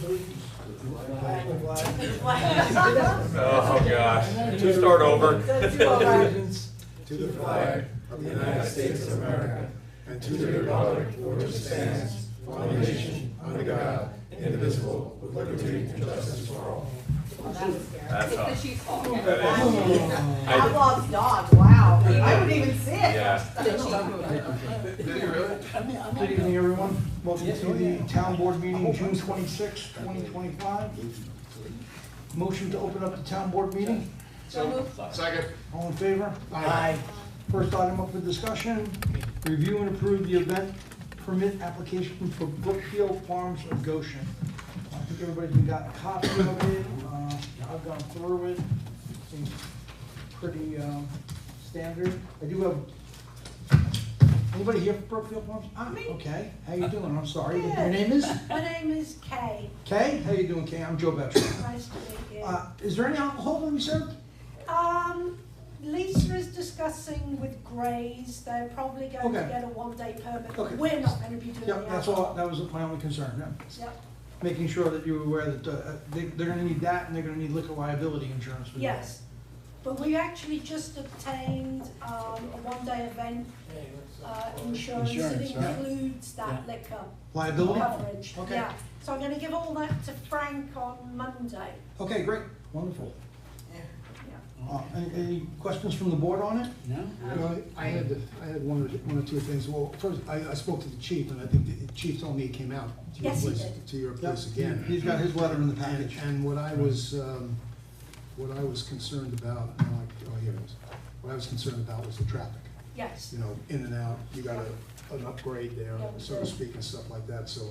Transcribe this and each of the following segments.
Oh, gosh. Start over. Allegiance to the flag of the United States of America and to the republic for which it stands, one nation, under God, indivisible, with liberty and justice for all. That's all. It's the sheep's fault. Outlaw's dog, wow. I wouldn't even see it. Yeah. Good evening, everyone. Welcome to the town board meeting, June 26, 2025. Motion to open up the town board meeting. Second. All in favor? Aye. First item up for discussion, review and approve the event permit application for Brookfield Farms of Goshen. I think everybody's got a copy of it. I've gone through it. Seems pretty standard. I do have, anybody here from Brookfield Farms? Me. Okay, how you doing? I'm sorry. Good. Your name is? My name is Kay. Kay? How you doing, Kay? I'm Joe Betcher. Nice to meet you. Is there any alcohol to be served? Lisa is discussing with Grays. They're probably going to Okay. get a one-day permit. Okay. We're not going to be doing Yep, the that's alcohol. all, that was my only concern, yeah. Yep. Making sure that you're aware that they're gonna need that and they're gonna need liquor liability insurance for that. Yes. But we actually just obtained a one-day event insurance that Insurance, right. includes that liquor Liability? coverage. Okay. Yeah. So I'm going to give all that to Frank on Monday. Okay, great, wonderful. Yeah. Any questions from the board on it? Well, I had one or two things. Well, first, I spoke to the chief, and I think the chief told me he came out to your Yes, he place, did. to your Yep. place again. He's got his letter in the package. And what I was concerned about, here it is. What I was concerned about was the traffic. Yes. You know, in and out, you got an upgrade there, Yeah, we so to did. speak, and stuff like that, so,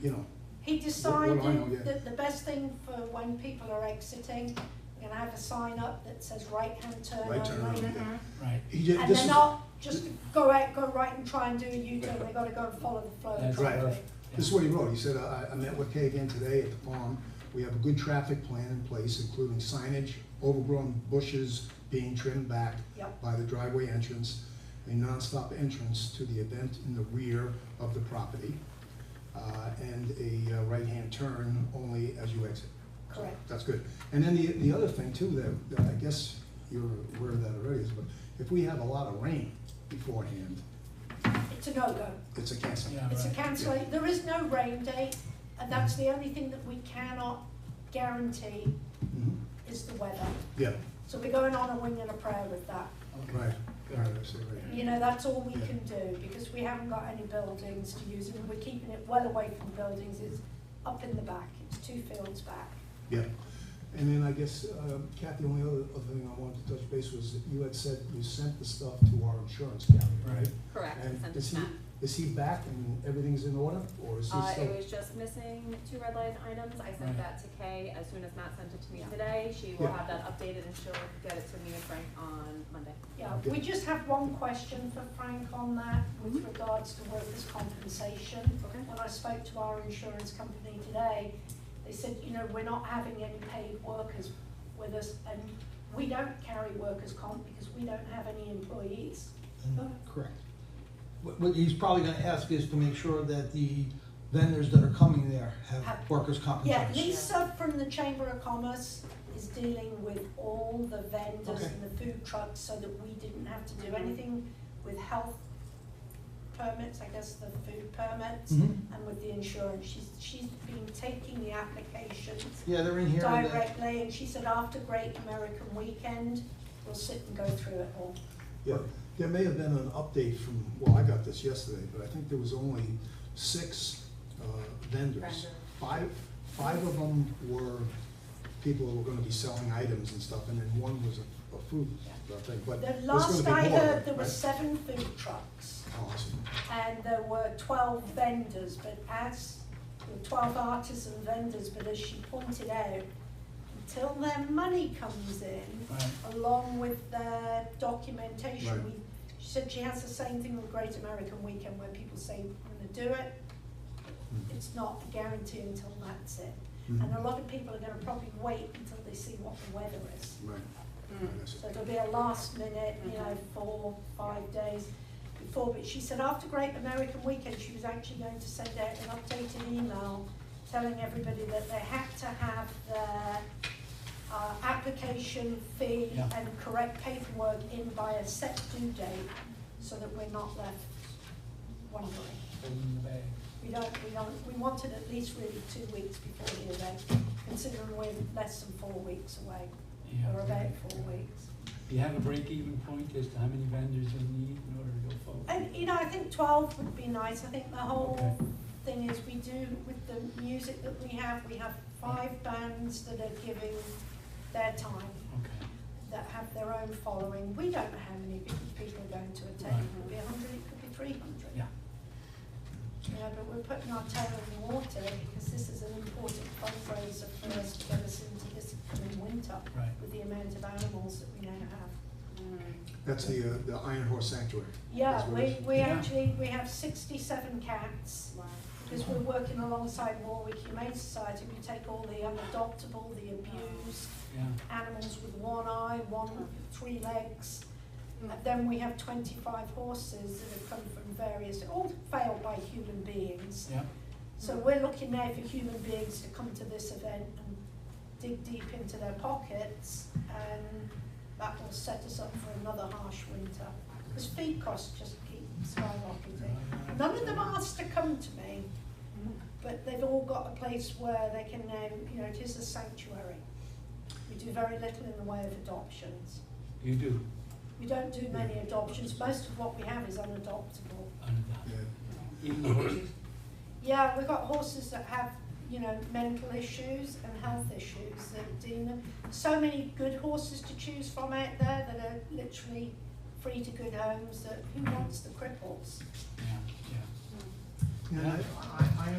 you know, He What do I decided know, yeah. that the best thing for when people are exiting, we're gonna have a sign up that says right-hand turn right turn, only. yeah. Right. He did, And this they're is, not just go out, go right and try and do a U-turn, they gotta go and follow the flow of That's traffic. right. This is what he wrote. He said, I met with Kay again today at the farm. We have a good traffic plan in place, including signage, overgrown bushes being trimmed back Yep. by the driveway entrance, a nonstop entrance to the event in the rear of the property, and a right-hand turn only as you exit. Correct. That's good. And then the other thing too, that I guess you're aware of that already, is, but if we have a lot of rain beforehand, It's a no-go. it's a cancel. Yeah, It's a right. cancellation. There is no rain date, and that's the only thing that we cannot guarantee Mhm. is the weather. Yeah, So we're going on a wing and a prayer with that. right, right, I see, right. You know, that's all we Yeah. can do, because we haven't got any buildings to use, and we're keeping it well away from buildings. It's up in the back, it's 2 fields back. Yeah, and then I guess, Kathy, the only other thing I wanted to touch base was that you had said you sent the stuff to our insurance carrier, right? Correct, And sent is it to Matt. Is he back and everything's in order, or is he still? It was just missing 2 red line items. I sent Right. that to Kay as soon as Matt sent it to me today. She will Yeah. have that updated and she'll get it to me and Frank on Monday. Yeah, Okay. we just have one question for Frank on that with regards to workers' compensation. Okay. When I spoke to our insurance company today, they said, you know, we're not having any paid workers with us, and we don't carry workers' comp because we don't have any employees. Correct. What he's probably gonna ask is to make sure that the vendors that are coming there have workers' Yeah, compensation. Lisa from the Chamber of Commerce is dealing with all the vendors Okay. and the food trucks so that we didn't have to do anything with health permits, I guess the food permits, Mhm. and with the insurance. She's been taking the applications Yeah, they're in here. and, directly, and she said after Great American Weekend, we'll sit and go through it all. Yeah, there may have been an update from, well, I got this yesterday, but I think there was only 6 vendors. Five of them were people who were gonna be selling items and stuff, and then one was a food thing, but The there's gonna last be I more, heard, there were right? 7 food trucks. Oh, I see. And there were 12 vendors, but as, 12 artisan vendors, but as she pointed out, until their money comes in, Right. along with their documentation, Right. she said she has the same thing with Great American Weekend, where people say, I'm gonna do it, it's not a guarantee until that's it. Mhm. And a lot of people are gonna probably wait until they see what the weather is. Right. Right, I see. So there'll be a last minute, you know, 4, 5 days before, but she said after Great American Weekend, she was actually going to send out an updated email telling everybody that they had to have their application fee Yeah. and correct paperwork in by a set due date, so that we're not left wondering. Holding the bag. We wanted at least really 2 weeks before the event, considering we're less than 4 weeks away, Yeah. or about 4 weeks. Do you have a break-even point as to how many vendors you'll need in order to go forward? And, I think 12 would be nice. I think the whole Okay. thing is we do, with the music that we have 5 bands that are giving their time, Okay. that have their own following. We don't know how many people are going to attend. Right. It could be 100, it could be 300. Yeah. But we're putting our tail in the water because this is an important fundraiser for us to get us into this coming winter Right. with the amount of animals that we now have. That's the Iron Horse Sanctuary. Yeah, That's what it is. we Yeah. actually, we have 67 cats. Wow. Because we're working alongside Warwick Humane Society, we take all the unadoptable, the abused, Yeah. animals with 1 eye, 3 legs. And then we have 25 horses that have come from various, all failed by human beings. Yeah. So we're looking now for human beings to come to this event and dig deep into their pockets, and that will set us up for another harsh winter. Because feed costs just keep skyrocketing. None of them asked to come to me, but they've all got a place where they can now, it is a sanctuary. We do very little in the way of adoptions. You do. We don't do many adoptions. Most of what we have is unadoptable. Unadopted. Yeah. Even the horses? Yeah, we've got horses that have, mental issues and health issues that deem them. So many good horses to choose from out there that are literally free to good homes, that who wants the cripples? Yeah,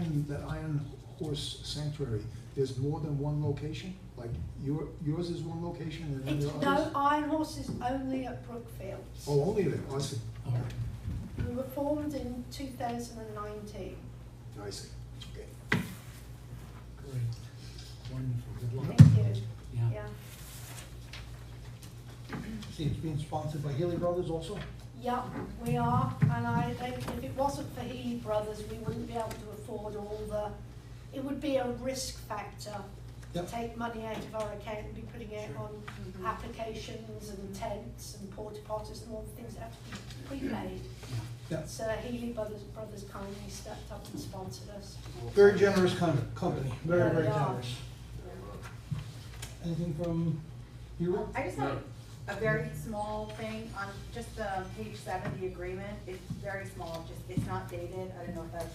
And that Iron Horse Sanctuary, there's more than one location? Like yours is one location and then there are No, others? Iron Horse is only at Brookfields. Oh, only there, I see. yeah. All right. We were formed in 2019. I see, okay. Great. Wonderful. Good luck. Thank you. Yeah. See, it's being sponsored by Healy Brothers also? Yeah, we are, and if it wasn't for Healy Brothers, we wouldn't be able to afford it would be a risk factor to Yep. take money out of our account and be putting it on applications and tents and porta potties and all the things that have to be prepaid. Yeah. So Healy Brothers kindly stepped up and sponsored us. Very generous company, very, Yeah, very they are. generous. Anything from you? I just have a very small thing on just page 7, the agreement. It's very small, it's not dated. I don't know if that's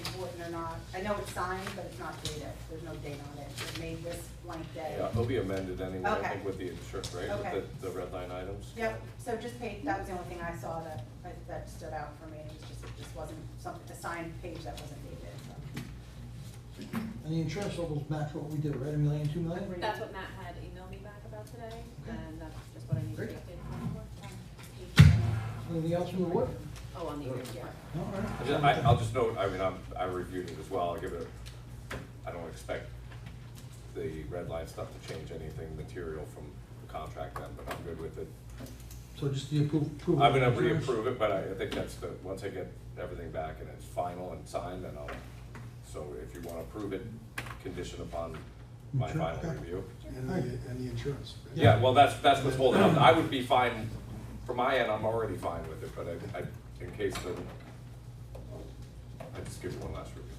important or not. I know it's signed, but it's not dated. There's no date on it. It made this blank day. Yeah, it'll be amended anyway, I Okay. think, with the insurance, right? Okay. With the red line items. Yep, so just that was the only thing I saw that stood out for me. It just wasn't a signed page that wasn't dated, so. And the insurance levels match what we did, right? $1 million, $2 million? That's what Matt had emailed me back about today, Okay. and that's just what I need to Great. be updated on. Anything else from the board? Oh, on the agreement, yeah. All right. I'll just note, I reviewed it as well, I don't expect the red line stuff to change anything material from the contract then, but I'm good with it. So just the approval. I'm gonna of insurance? reapprove it, but I think that's once I get everything back and it's final and signed, then so if you wanna approve it, condition upon my Sure, final okay. review. And the insurance. right? Yeah, well, that's what's holding up. I would be fine, from my end, I'm already fine with it, but in case I just give one last review.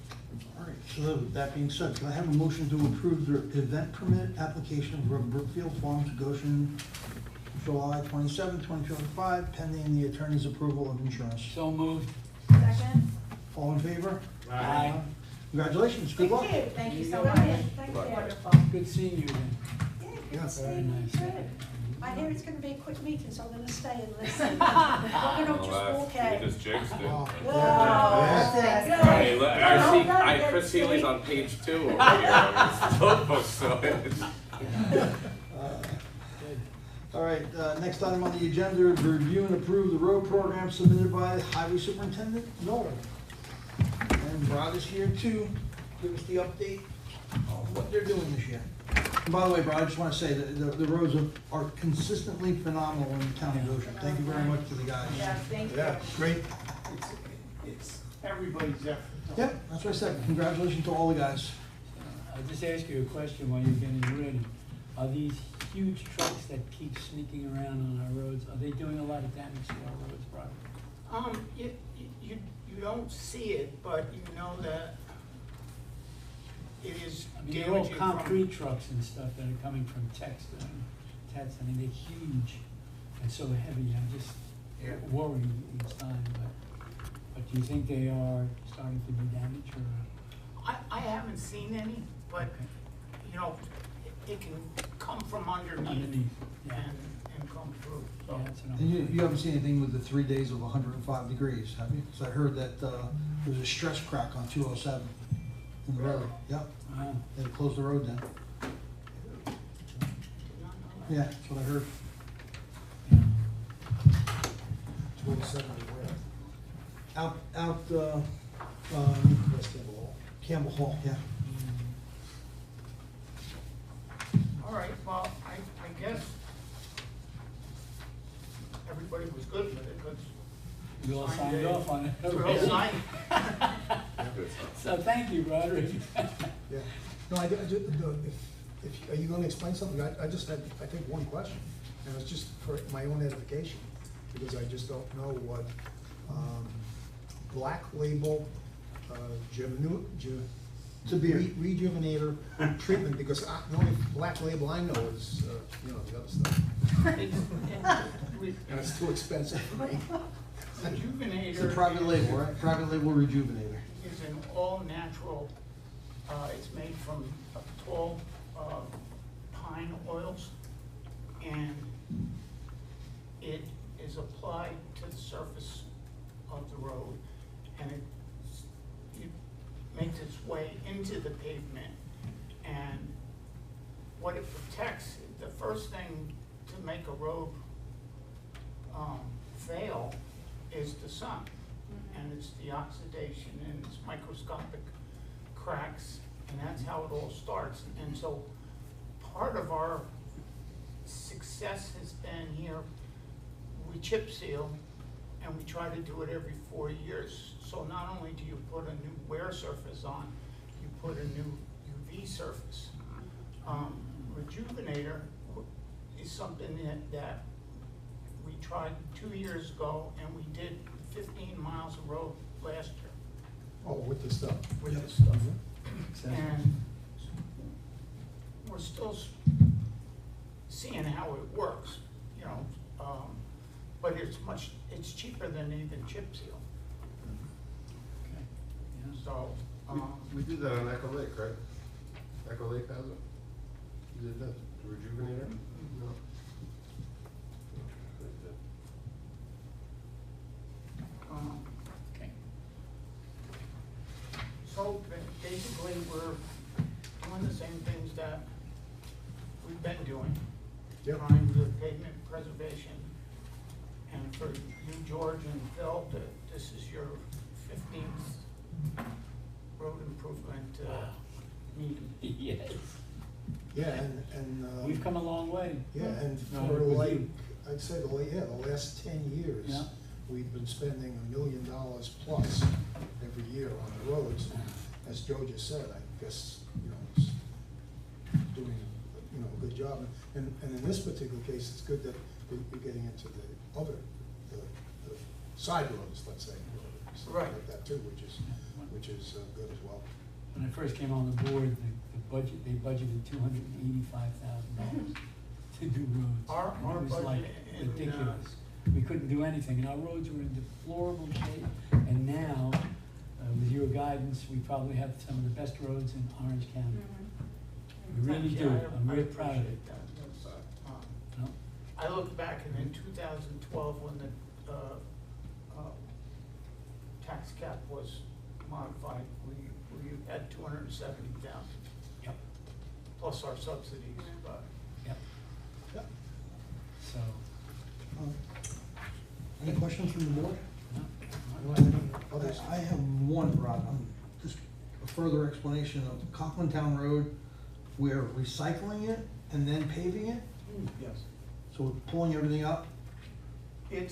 All right, so that being said, can I have a motion to approve the event permit application for Brookfield Farms Goshen, July 27, 2025, pending the attorney's approval of insurance? So moved. Second? All in favor? Aye. Congratulations, good luck. Thank you so much. Thank you. Wonderful. Good seeing you again. Yeah, good Yeah. to see Very you. nice. Good. I hear it's gonna be a quick meeting, so I'm gonna stay and listen. I'm gonna just walk out. You just jinxed it. Wow. Whoa. Hey, look, I see, Chris Healy's on page 2 over here, on his notebook, so it's. All right, next item on the agenda is review and approve the road program submitted by Highway Superintendent Noel. And Brad is here to give us the update on what they're doing this year. And by the way, Brad, I just want to say that the roads are consistently phenomenal in the town of Goshen. Thank you very much to the guys. Yeah, thank you. Yeah, great. It's everybody's effort. Yep, that's what I said. Congratulations to all the guys. I'll just ask you a question while you're getting ready. Are these huge trucks that keep sneaking around on our roads, are they doing a lot of damage to our roads, Brian? You don't see it, but you know that it is I mean, they're all damaging from. concrete trucks and stuff that are coming from Tex, I mean, they're huge and so heavy, I just Yeah. worry each time, but do you think they are starting to be damaged, or? I haven't seen any, but, Okay. you know, it can come from underneath Underneath, yeah. and come through, so. Yeah, that's what I'm And you afraid. haven't seen anything with the 3 days of 105 degrees, have you? So I heard that, there's a stress crack on 207 in the road. Yep, Wow. they closed the road down. Yeah, that's what I heard. Yeah. 27 where? Out, West Campbell Hall. Campbell Hall, yeah. All right, well, I guess everybody was good with it, because. You all signed off on it. We all signed. Good stuff. So thank you, Roderick. Yeah. No, I just, are you gonna explain something? I just had, I think, one question, and it's just for my own edification, because I just don't know what, Black Label, Severe. Rejuvenator treatment, because the only Black Label I know is, the other stuff, and it's too expensive for me. Rejuvenator. It's a private label, right? Private label rejuvenator. Is an all-natural, it's made from tall pine oils, and it is applied to the surface of the road, and it makes its way into the pavement. And what it protects, the first thing to make a road fail is the sun. And it's the oxidation and it's microscopic cracks, and that's how it all starts. And so part of our success has been here, we chip seal, and we try to do it every 4 years. So not only do you put a new wear surface on, you put a new UV surface. Rejuvenator is something that we tried 2 years ago, and we did 15 miles of road last year Oh, with the stuff. with this stuff. Exactly. And we're still seeing how it works, but it's cheaper than even chip seal, Okay. Yeah. so, We did that on Echo Lake, right? Echo Lake has it? You did that, the rejuvenator? No. Okay. so basically, we're doing the same things that we've been doing. Yep. Trying to do pavement preservation. And for you, George and Phil, this is your 15th road improvement meeting. Yes. Yeah, and, We've come a long way. yeah, and No, for with like, you. I'd say the last 10 years, Yeah. we've been spending $1 million plus every year on the roads. As Joe just said, I guess, it's doing, a good job. And in this particular case, it's good that we're getting into the other, the side roads, let's say, stuff Right. like that too, which is good as well. When I first came on the board, they budgeted $285,000 to do roads. Our And it was like budget in, ridiculous. We couldn't do anything, and our roads were in deplorable shape. And now, with your guidance, we probably have some of the best roads in Orange County. We really Yeah, do. I I'm real proud of appreciate it. that. That's, No? I look back, and in 2012, when the tax cap was modified, we had 270,000 Yep. plus our subsidies, but. Yep. Yep. So, Any questions from the board? no? Others? I have one, Rod, just a further explanation of Conkling Town Road. We're recycling it and then paving it, Yes. so we're pulling everything up.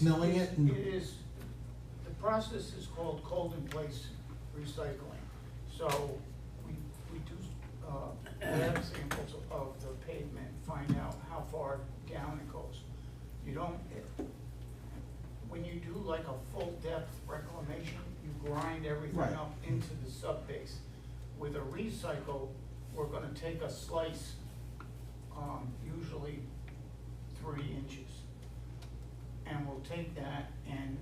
Milling it and- It is, the process is called cold in place recycling. So we do with a recycle, we're gonna take a slice, usually 3 inches. And we'll take that, and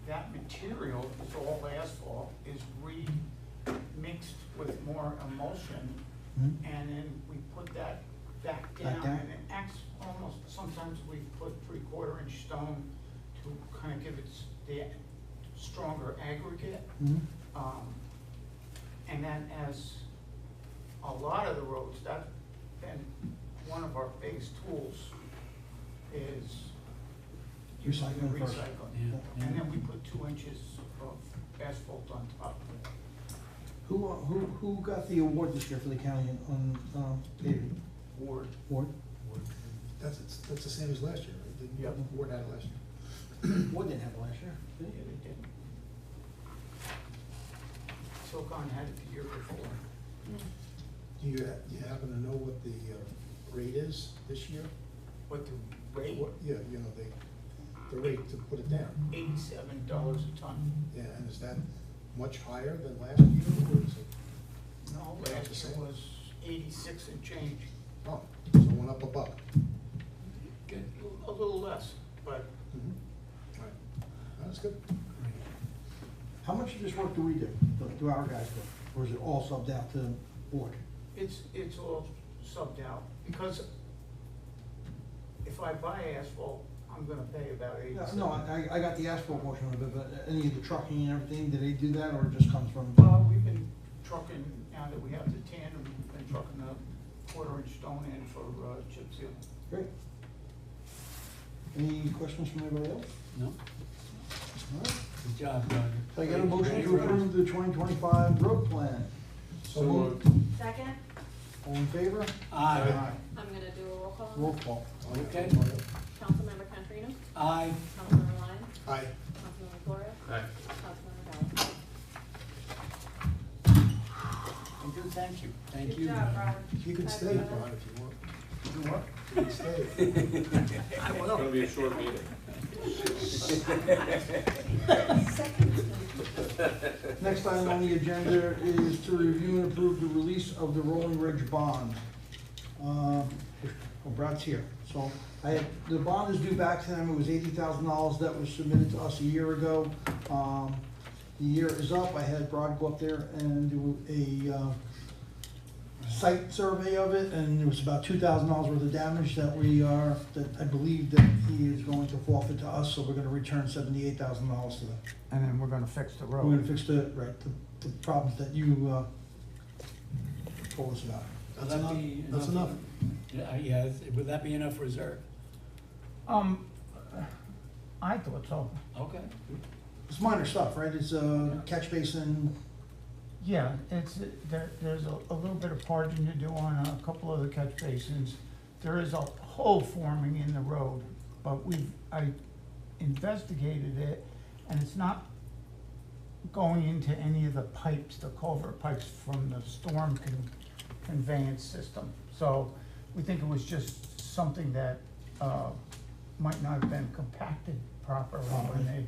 that material is all asphalt, is re-mixed with more emulsion, Hmm? and then we put that back Back down, down? and it acts almost, sometimes we put 3/4 inch stone to kind of give it the stronger aggregate. Mhm. And then as a lot of the roads, that's been one of our biggest tools is using the Recycling first. recycling. Yeah, And yeah. then we put 2 inches of asphalt on top of it. Who got the award this year for the county on paving? Ward. Ward? That's the same as last year, right? Didn't Yep. Ward had it last year. Ward didn't have it last year, did Yeah, he? they did. Silcon had it the year before. Do you happen to know what the rate is this year? What the rate, Yeah, you know, the rate to put it down. $87 a ton. Yeah, and is that much higher than last year, or is it? No, About the last year same? was 86 and change. Oh, so it went up a buck. Good. A little less, but All right, that's good. How much of this work do we do, do our guys do? Or is it all subbed out to Ward? it's all subbed out, because if I buy asphalt, I'm gonna pay about 87. No, I got the asphalt portion of it, but any of the trucking and everything, do they do that, or it just comes from? We've been trucking, now that we have the tandem, we've been trucking the 1/4 inch stone in for chip seal. Great. Any questions from anybody else? No? All right. Good job, Roger. So I get a motion to approve the 2025 road plan. So moved. Second, All in favor? Aye. I'm gonna do a roll call. Roll call. Okay. Councilmember Canestrino? Aye. Councilmember Lyons? Aye. Councilmember Gloria? Aye. Councilmember Gallo? And good, thank you. Thank Good you. job, Robert. You can stay, Ron, if you want. Do what? You can stay. It's gonna be a short meeting. Next item on the agenda is to review and approve the release of the Rolling Ridge bond. Brad's here. So the bond is due back to them. It was $80,000 that was submitted to us a year ago. The year is up. I had Brad go up there and do a site survey of it, and it was about $2,000 worth of damage that I believe that he is going to forfeit to us, so we're gonna return $78,000 to them. And then we're gonna fix the We're gonna fix the problems that you, told us about. Will That's that enough. be That's enough. Yeah, would that be enough reserve? I thought so. Okay. It's minor stuff, right? It's a catch basin. Yeah, there's a little bit of parging to do on a couple of the catch basins. There is a hole forming in the road, but I investigated it, and it's not going into any of the pipes, the culvert pipes from the storm conveyance system. So we think it was just something that might not have been compacted properly when they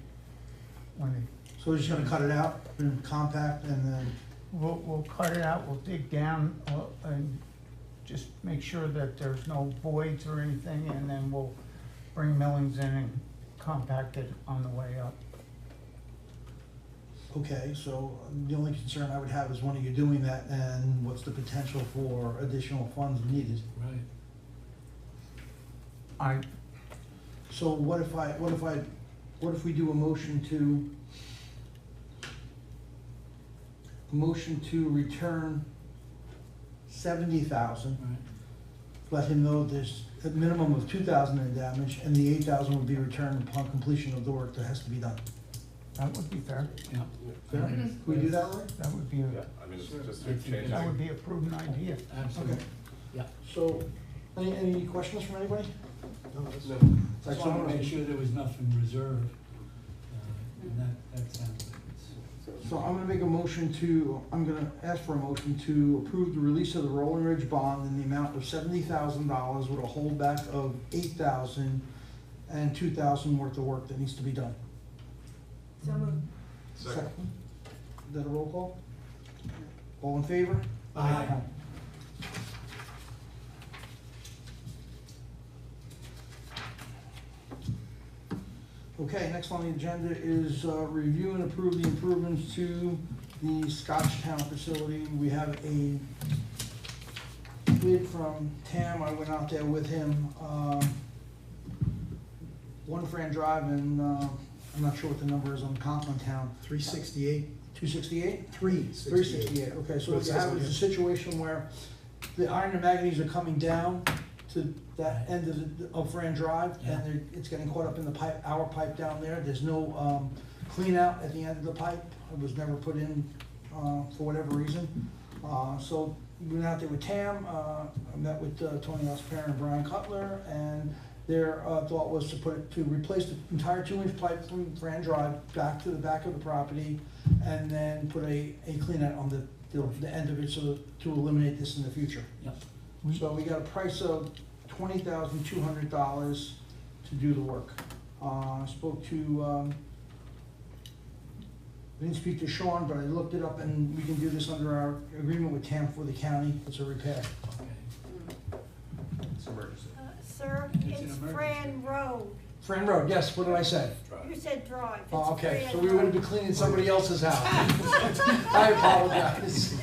So we're just gonna cut it out and compact and then, We'll cut it out, we'll dig down, and just make sure that there's no voids or anything, and then we'll bring millings in and compact it on the way up. okay, so the only concern I would have is when are you doing that and what's the potential for additional funds needed? Right. So what if we do a motion to return 70,000? Right. Let him know there's a minimum of 2,000 in damage, and the 8,000 will be returned upon completion of the work that has to be done. That would be fair, Yeah. Fair? Can we do that, Roy? that would be, Yeah, I mean, it's just I think change. that would be a proven idea. Absolutely. Okay. Yeah. So, any questions from anybody? No, that's- Just wanted to make sure there was nothing reserved, and that sounds like it's. So I'm gonna ask for a motion to approve the release of the Rolling Ridge bond in the amount of $70,000 with a holdback of 8,000 and 2,000 worth of work that needs to be done. So moved. Second. Is that a roll call? All in favor? Aye. Okay, next on the agenda is review and approve the improvements to the Scotchtown facility. We have a bid from Tam, I went out there with him. One Fran Drive and, I'm not sure what the number is on Conklin Town. 368, 268? 368. 368, okay, so What what it you says have on is a here. situation where the iron and manganese are coming down to that end of Fran Drive, Yeah. and it's getting caught up in the pipe, our pipe down there. There's no clean out at the end of the pipe. It was never put in for whatever reason. So we went out there with Tam, I met with Tony Osper and Brian Cutler, and their thought was to replace the entire 2-inch pipe from Fran Drive back to the back of the property, and then put a clean out on the end of it, so to eliminate this in the future. Yep. So we got a price of $20,200 to do the work. I spoke to, I didn't speak to Sean, but I looked it up, and we can do this under our agreement with TAM for the county. It's a repair. Okay. It's emergency. Sir, It's an it's emergency. Fran Road. Fran Road, yes, what did I say? You said drive. It's Oh, okay, Fran so we wouldn't be Road. cleaning somebody else's house. I apologize.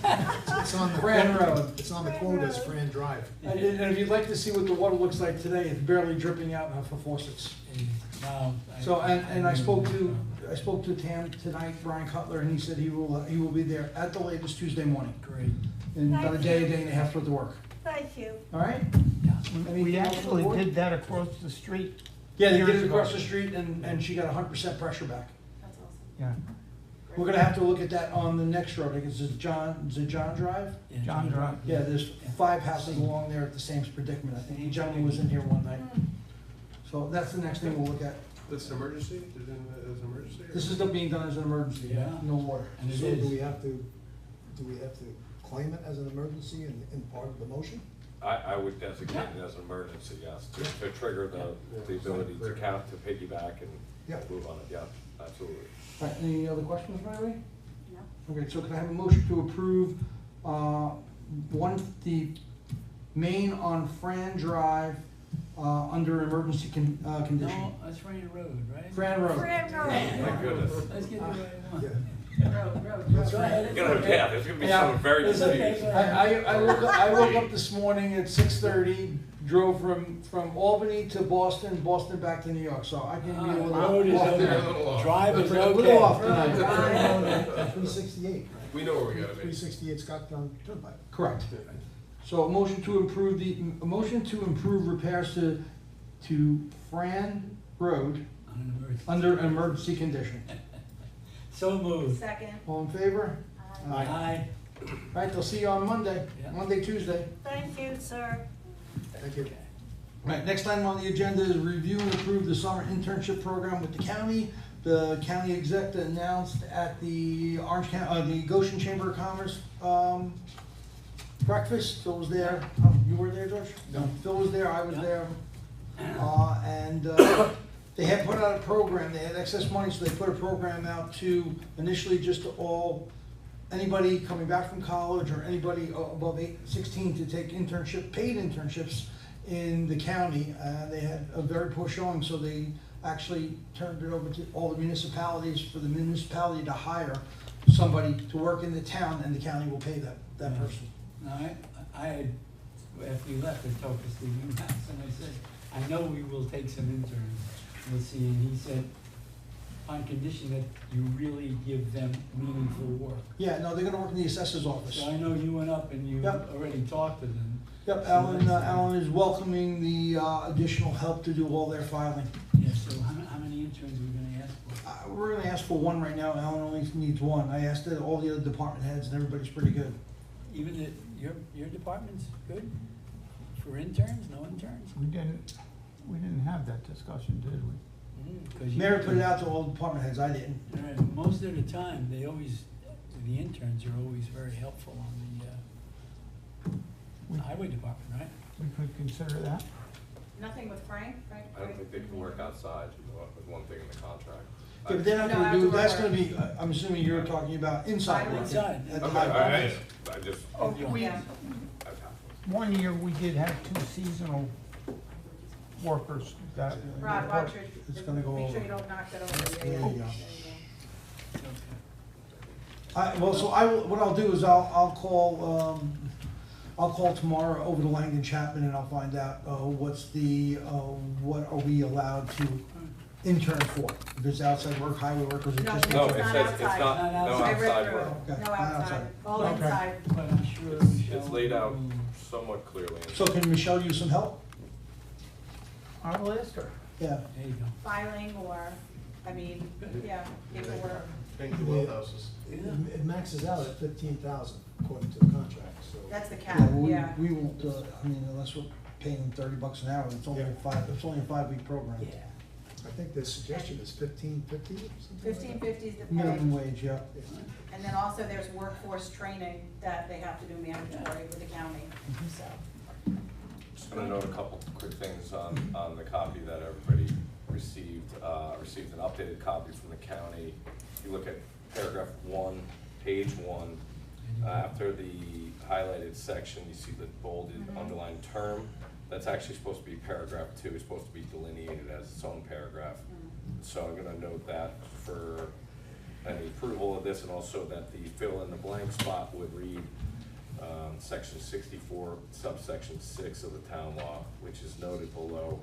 It's on the Fran quote- Road. It's on the quote as Fran Drive. And if you'd like to see what the water looks like today, it's barely dripping out of the faucets. Wow. So, and I spoke to Tam tonight, Brian Cutler, and he said he will be there at the latest Tuesday morning. Great. In about a day and a half worth of work. Thank you. All right? Yeah. Anything We else on the actually board? did that across the street. Yeah, they did years it ago. across the street, and she got 100% pressure back. That's awesome. Yeah, We're gonna have to look at that on the next road, I guess it's John Drive? Yeah, John Drive. Yeah, there's 5 houses along there at the same predicament. I think the gentleman was in here one night. So that's the next thing we'll look at. This is emergency? Did it as an emergency? or- This is being done as an emergency, Yeah. no water. And it So is. do we have to claim it as an emergency in part of the motion? I would designate it as an emergency, yes, to trigger the ability to count, to piggyback and Yeah. move on it, yeah, absolutely. All right, any other questions, Mary? No? Okay, so can I have a motion to approve, the main on Fran Drive, under emergency condition? No, that's Fran Road, right? Fran Road. Fran Road. My goodness. Let's get the right one. Yeah. Go ahead. You're gonna, yeah, there's gonna be Yeah, someone very it's okay, confused. go ahead. I woke up this morning at 6:30, drove from Albany to Boston, Boston back to New York, so I can be a Road is little off okay. there. A little off. Drive is A okay. little off tonight. 368, We know where we gotta be. 368 Scottown Turnpike. Correct. So a motion to improve repairs to Fran Road On an emergency. under an emergency condition. So moved. Second. All in favor? Aye. All right, they'll see you on Monday, Yeah. Monday, Tuesday. Thank you, sir. Thank you. All right, next item on the agenda is review and approve the summer internship program with the county. The county exec announced at the the Goshen Chamber of Commerce, breakfast. Phil was there. Oh, you were there, George? No. Phil was there, I was Yeah. there. And they had put out a program, they had excess money, so they put a program out to, initially just to anybody coming back from college or anybody above 16 to take paid internships in the county. They had a very poor showing, so they actually turned it over to all the municipalities for the municipality to hire somebody to work in the town, and the county will pay that person. No, I had, after you left, I talked to Steve Newhouse, and I said, I know we will take some interns, we'll see, and he said, on condition that you really give them meaningful work. Yeah, no, they're gonna work in the assessor's office. So I know you went up and you Yep. already talked to them. Yep, So Alan, that's- Alan is welcoming the additional help to do all their filing. Yeah, so how many interns are we gonna ask for? We're gonna ask for one right now, Alan only needs one. I asked all the other department heads, and everybody's pretty good. Even your department's good for interns, no interns? we didn't have that discussion, did we? 'Cause you- Mary put it out to all the department heads, I didn't. Right, most of the time, the interns are always very helpful on the highway department, right? We could consider that. Nothing with Frank? I don't think they can work outside, with one thing in the contract. Yeah, but they're not No, gonna do, outdoor that's work. gonna be, I'm assuming you're talking about inside work. Inside. At the Okay, high I rise. just, Oh, we, Yeah. one year we did have 2 seasonal workers that. Rod, watch your, It's gonna go make sure over. you don't knock that over. There you There go. you Well, so I will, what I'll do is I'll call tomorrow over to Langdon Chapman and I'll find out, what's the, what are we allowed to intern for? If it's outside work, highway work, or is it No, just? No, It's it not says, it's outside. not, Not no outside. I read outside through work. it. Okay, No not outside, outside. all Okay. inside. But I'm sure It's Michelle laid out will- somewhat clearly. So can Michelle use some help? I will ask her. Yeah. There you go. Filing or, I mean, yeah, paperwork. Paint the well houses. It maxes out at 15,000 according to the contract, so. That's the Yeah, cap, well, yeah. we won't, I mean, unless we're paying them $30 an hour, it's only a five-week program. Yeah. I think the suggestion is 1550 or something like that. 1550 is the pay. Minimum wage, yeah. And then also there's workforce training that they have to do mandatory with the county, so. Just gonna note a couple quick things on the copy that everybody received. Received an updated copy from the county. If you look at paragraph 1, page 1, after the highlighted section, you see the bolded underlined term. That's actually supposed to be paragraph 2, it's supposed to be delineated as its own paragraph. So I'm gonna note that for any approval of this, and also that the fill in the blank spot would read section 64, subsection 6 of the town law, which is noted below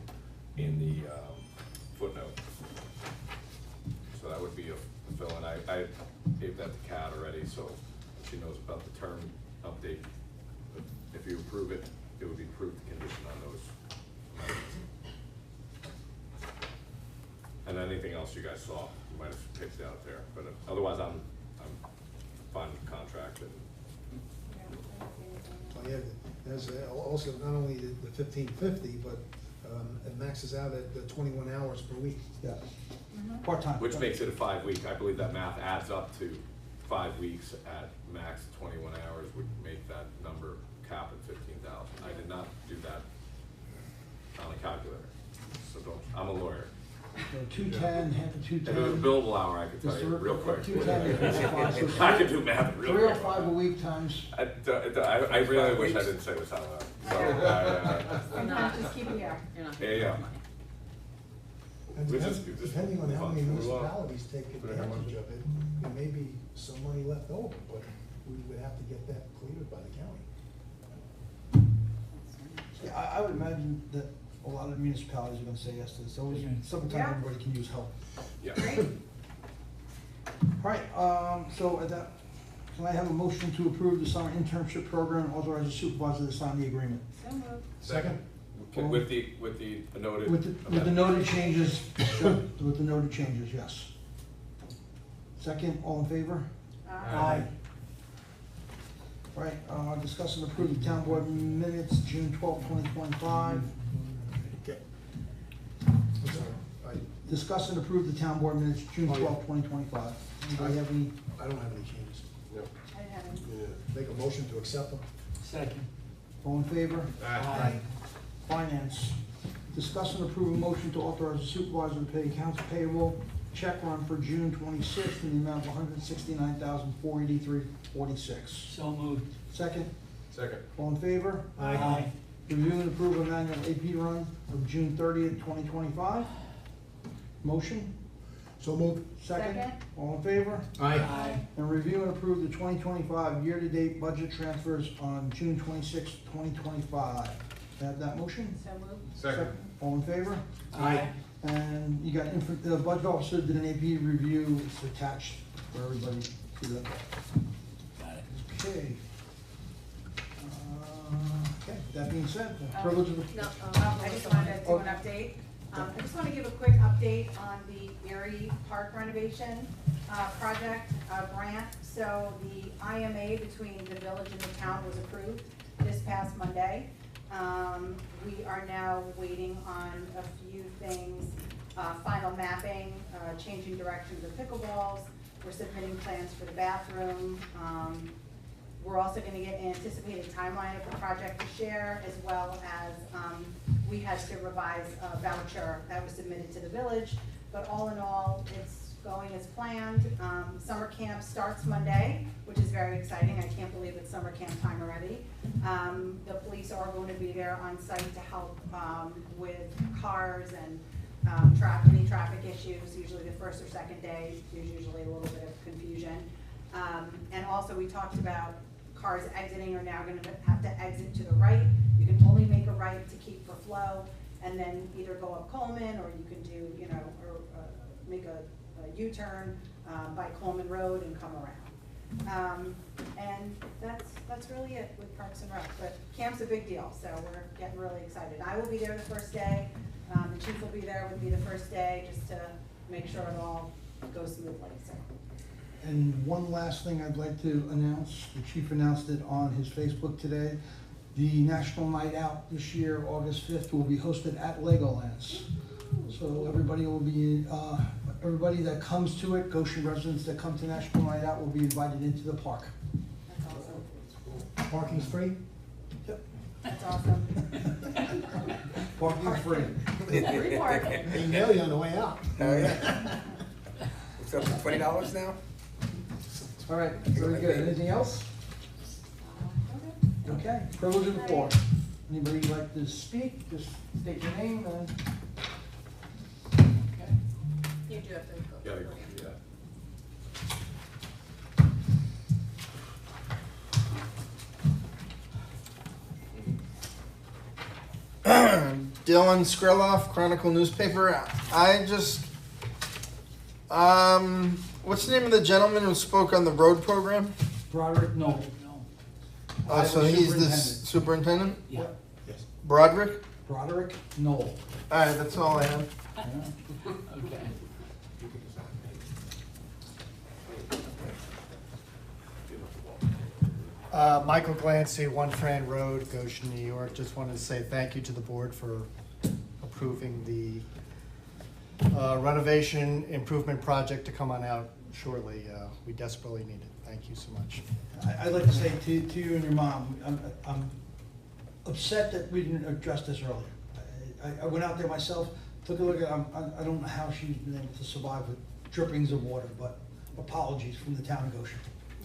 in the footnote. So that would be a fill in. I gave that to Kat already, so she knows about the term update. But if you approve it, it would be approved condition on those amendments. And anything else you guys saw, you might have picked out there, but otherwise I'm fine with the contract and Oh, yeah, there's also not only the 1550, but it maxes out at the 21 hours per week. Yeah. Part-time. which makes it a 5-week. I believe that math adds up to 5 weeks at max 21 hours would make that number cap at 15,000. I did not do that on a calculator, so don't, I'm a lawyer. So 210, half of If it was a 210. billable hour, I could tell you real quick. 210, so I could do math real quick. 305 a week times. I really wish I didn't say this out loud. So, Sometimes just keep it here. yeah. And Which is- depending on how many move on. municipalities take advantage of it, there may be some money left over, but we would have to get that cleared by the county. Yeah, I would imagine that a lot of municipalities are gonna say yes to this. Always, sometimes Yeah. everybody can use help. Yeah. Great. All right, so at that, can I have a motion to approve the summer internship program and authorize the supervisor to sign the agreement? So moved. Second? With the noted. With the noted changes, sure, with the noted changes, yes. Second, all in favor? Aye. All right, discuss and approve the town board minutes, June 12, 2025. Okay. I'm sorry, Discuss and approve the town board minutes, June Oh, yeah. 12, 2025. Anybody have any? I don't have any changes. No. I didn't have any. Make a motion to accept them? Second. All in favor? Aye. Finance, discuss and approve a motion to authorize the supervisor to pay accounts payable check run for June 26th in the amount of $169,483.46. So moved. Second, Second. all in favor? Aye. Review and approve of annual AP run of June 30th, 2025. Motion, So moved. second, Second. all in favor? Aye. And review and approve the 2025 year-to-date budget transfers on June 26th, 2025. Have that motion? So moved. Second. All in favor? Aye. And you got, the budget officer did an AP review, it's attached for everybody to see that. Got it. Okay. Okay, that being said, the privilege of the. No, I just wanted to do an update. I just want to give a quick update on the Erie Park renovation project grant. So the IMA between the village and the town was approved this past Monday. We are now waiting on a few things, final mapping, changing directions of pickleballs. We're submitting plans for the bathroom. We're also gonna get an anticipated timeline of the project to share, as well as, we had to revise a voucher that was submitted to the village. But all in all, it's going as planned. Summer camp starts Monday, which is very exciting. I can't believe it's summer camp time already. The police are going to be there on site to help with cars and any traffic issues. Usually the first or second day, there's usually a little bit of confusion. And also we talked about cars exiting are now going to have to exit to the right. You can only make a right to keep for flow, and then either go up Coleman, or you can do, or make a U-turn by Coleman Road and come around. And that's really it with Parks and Rec. But camp's a big deal, so we're getting really excited. I will be there the first day. The chief will be there with me the first day, just to make sure it all goes smoothly. So. And one last thing I'd like to announce, the chief announced it on his Facebook today. The National Night Out this year, August 5th, will be hosted at Legolands. So everybody will be, everybody that comes to it, Goshen residents that come to National Night Out will be invited into the park. That's awesome. Parking's free? Yep. That's awesome. Parking's free. Free park. They mail you on the way out. It's up to $20 now? All right, very good. Anything else? Okay, privilege of the floor. Anybody like to speak, just state your name and. Okay. You do have to go. Yeah. Dylan Skriloff, Chronicle newspaper. I just, what's the name of the gentleman who spoke on the road program? Broderick, no. Oh, so he's the superintendent? Yeah. Yes. Broderick? Broderick Knoll. All right, that's all I have. Okay. Michael Glancy, One Fran Road, Goshen, New York. Just wanted to say thank you to the board for approving the renovation improvement project to come on out shortly. We desperately need it. Thank you so much. I'd like to say to you and your mom, I'm upset that we didn't address this earlier. I went out there myself, took a look at, I don't know how she's been able to survive with drippings of water, but apologies from the town of Goshen.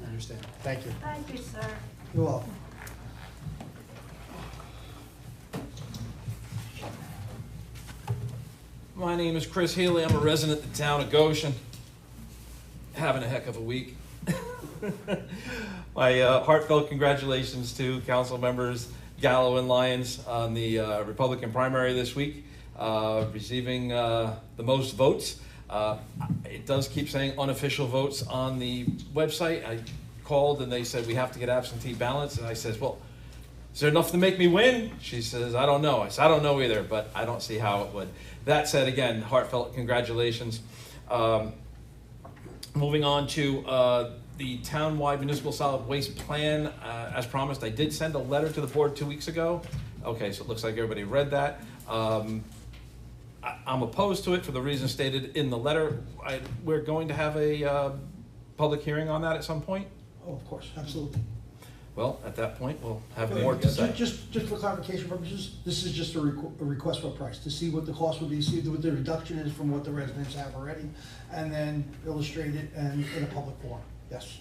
I understand. Thank you. Thank you, sir. You're welcome. My name is Chris Healy. I'm a resident of the town of Goshen. Having a heck of a week. My heartfelt congratulations to council members Gallo and Lyons on the Republican primary this week, receiving the most votes. It does keep saying unofficial votes on the website. I called and they said we have to get absentee ballots, and I says, well, is there enough to make me win? She says, I don't know. I said, I don't know either, but I don't see how it would. That said, again, heartfelt congratulations. Moving on to the town-wide municipal solid waste plan. As promised, I did send a letter to the board 2 weeks ago. Okay, so it looks like everybody read that. I'm opposed to it for the reasons stated in the letter. We're going to have a public hearing on that at some point. Oh, of course, absolutely. Well, at that point, we'll have more to say. Just for clarification purposes, this is just a request for a price, to see what the cost would be, see what the reduction is from what the residents have already, and then illustrate it and in a public forum. Yes.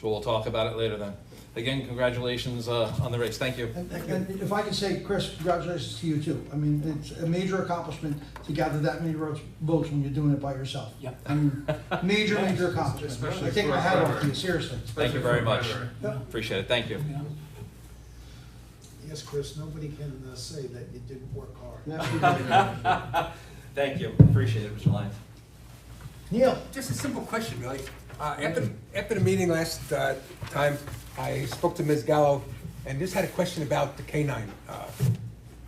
So we'll talk about it later then. Again, congratulations on the race. Thank you. And if I can say, Chris, congratulations to you too. I mean, it's a major accomplishment to gather that many votes when you're doing it by yourself. Yep. I mean, major accomplishment. Especially I take for my a hat off primary. to you, seriously. Thank you very much. Yeah. Appreciate it. Thank you. Yeah. Yes, Chris, nobody can say that you didn't work hard. Yeah. Thank you. Appreciate it, Mr. Lyons. Neil? Just a simple question, really. After the meeting last time, I spoke to Ms. Gallo and just had a question about the K-9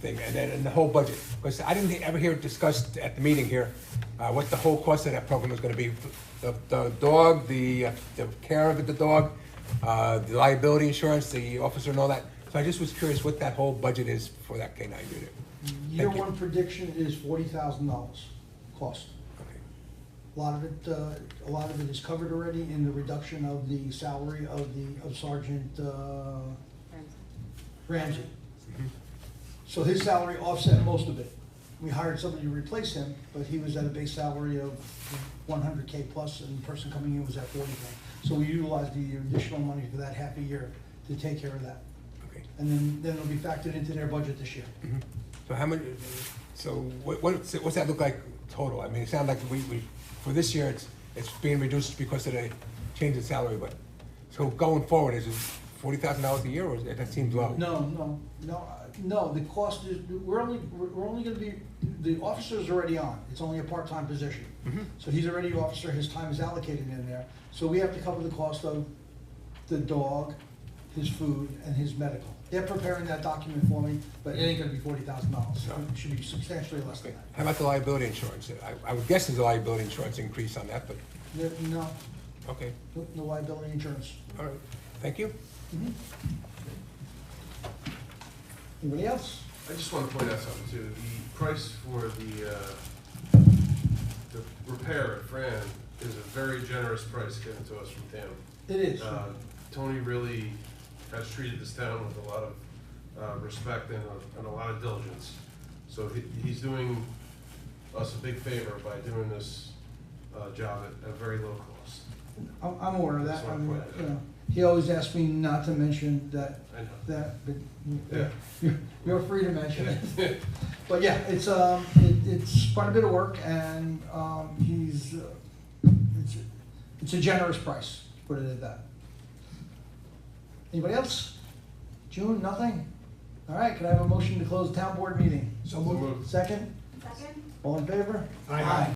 thing and the whole budget. Because I didn't ever hear it discussed at the meeting here what the whole cost of that program was going to be. The dog, the care of the dog, the liability insurance, the officer and all that. So I just was curious what that whole budget is for that K-9 unit. Year Thank you. one prediction is $40,000 cost. Okay. A lot of it is covered already in the reduction of the salary of Sergeant Ramsey. So his salary offset most of it. we hired somebody to replace him, but he was at a base salary of 100K plus, and the person coming in was at 40K. So we utilized the additional money for that half a year to take care of that. Okay. And then it'll be factored into their budget this year. So how much, so what's that look like total? I mean, it sounds like we, for this year, it's being reduced because of the change in salary, but, so going forward, is it $40,000 a year, or that seems low? No, the cost is, we're only gonna be, the officer's already on, it's only a part-time position. So he's already an officer, his time is allocated in there, so we have to cover the cost of the dog, his food, and his medical. They're preparing that document for me, but it ain't gonna be $40,000, it should be substantially less than Okay. that. How about the liability insurance? I would guess there's a liability insurance increase on that, but, No, okay, no liability insurance. all right, thank you. Anybody else? I just want to point out something too. The price for the repair at Fran is a very generous price given to us from Tim. It is. Tony really has treated this town with a lot of respect and a lot of diligence. So he's doing us a big favor by doing this job at a very low cost. I'm aware of that. That's what I'm pointing out. You know, he always asks me not to mention that, I know. but Yeah. you're free to mention it. But yeah, it's quite a bit of work, and it's a generous price, put it at that. Anybody else? June, nothing? All right, can I have a motion to close the town board meeting? So moved. Second? Second? All in favor? Aye.